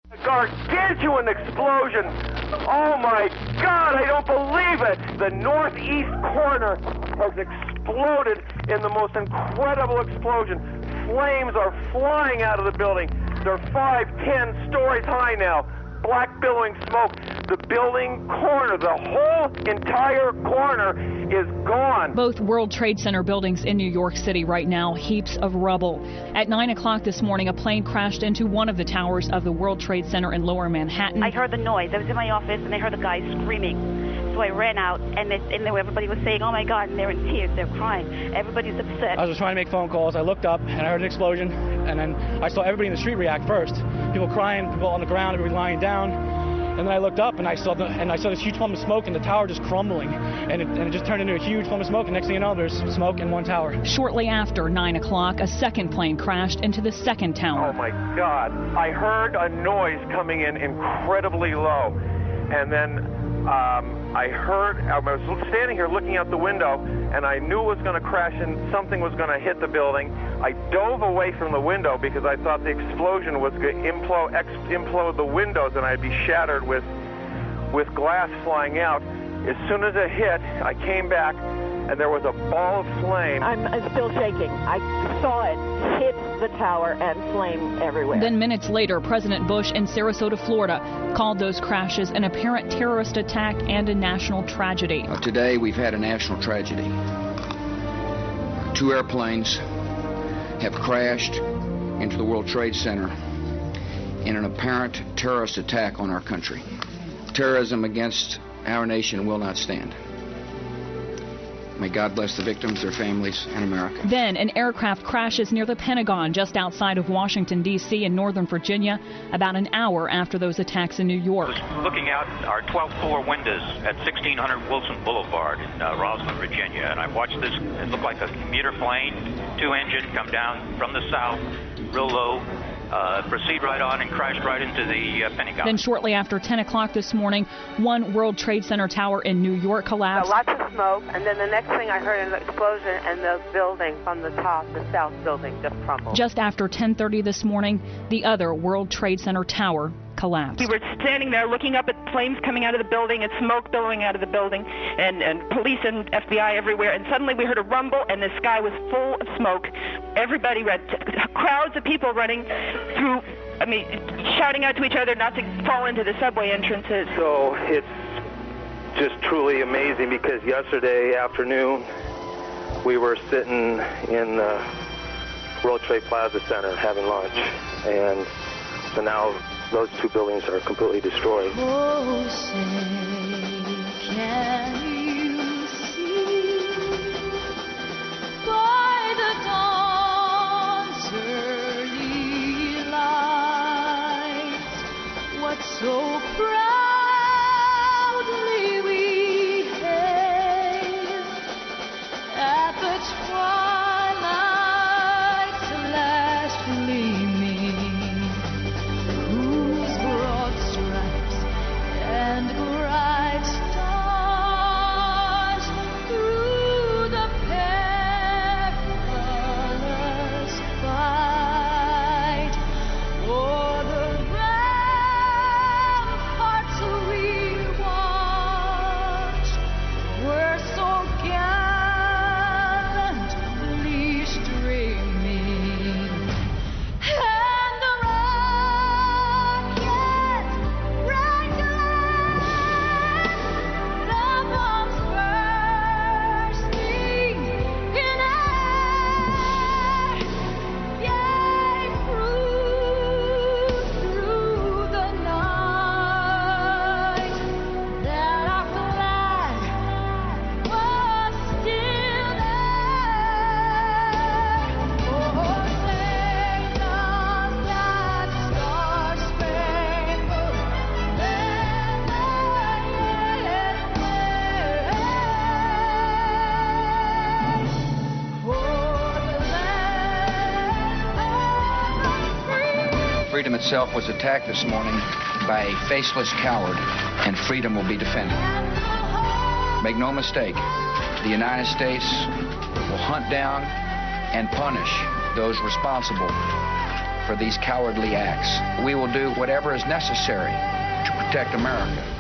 A gargantuan explosion. Oh my God, I don't believe it. The northeast corner has exploded in the most incredible explosion. Flames are flying out of the building. They're 5, 10 stories high now. Black billowing smoke. The building corner, the whole entire corner is gone. Both World Trade Center buildings in New York City right now, heaps of rubble. At 9 o'clock this morning, a plane crashed into one of the towers of the World Trade Center in Lower Manhattan. I heard the noise. I was in my office and I heard the guy screaming. So I ran out and everybody was saying, oh my God, and they're in tears, they're crying. Everybody's upset. I was trying to make phone calls. I looked up and I heard an explosion, and then I saw everybody in the street react first. People crying, people on the ground, everybody lying down. And then I looked up and I saw this huge plume of smoke and the tower just crumbling, and it just turned into a huge plume of smoke, and next thing you know, there's smoke in one tower. Shortly after 9 o'clock, a second plane crashed into the second tower. Oh my God. I heard a noise coming in incredibly low, and then I was standing here looking out the window, and I knew it was going to crash and something was going to hit the building. I dove away from the window because I thought the explosion was going to implode the windows and I'd be shattered with glass flying out. As soon as it hit, I came back and there was a ball of flame. I'm still shaking. I saw it hit the tower and flame everywhere. Then minutes later, President Bush in Sarasota, Florida, called those crashes an apparent terrorist attack and a national tragedy. Today we've had a national tragedy. 2 airplanes have crashed into the World Trade Center in an apparent terrorist attack on our country. Terrorism against our nation will not stand. May God bless the victims, their families, and America. Then an aircraft crashes near the Pentagon just outside of Washington, D.C. in Northern Virginia about an hour after those attacks in New York. I was looking out our 12th floor windows at 1600 Wilson Boulevard in Rosslyn, Virginia, and I watched this. It looked like a commuter plane, 2-engine, come down from the south, real low, proceed right on and crashed right into the Pentagon. Then shortly after 10 o'clock this morning, one World Trade Center tower in New York collapsed. Lots of smoke, and then the next thing I heard an explosion, and the building from the top, the south building, just crumbled. Just after 10:30 this morning, the other World Trade Center tower collapsed. We were standing there looking up at flames coming out of the building and smoke billowing out of the building, and police and FBI everywhere, and suddenly we heard a rumble and the sky was full of smoke. Everybody crowds of people running through, shouting out to each other not to fall into the subway entrances. So it's just truly amazing because yesterday afternoon we were sitting in the World Trade Plaza Center having lunch, and so now those 2 buildings are completely destroyed. Oh, say, can you see by the dawn's early light what so proudly we hailed at the twilight's last gleaming, whose broad stripes and bright stars through the perilous fight o'er the ramparts we watched were so gallantly streaming, and the rockets rang glad, the bombs bursting in air, yea, through the night, that our flag was still there. Oh, sing us that star-spangled banner yet wave, for the land of free. Freedom itself was attacked this morning by a faceless coward, and freedom will be defended. Make no mistake, the United States will hunt down and punish those responsible for these cowardly acts. We will do whatever is necessary to protect America.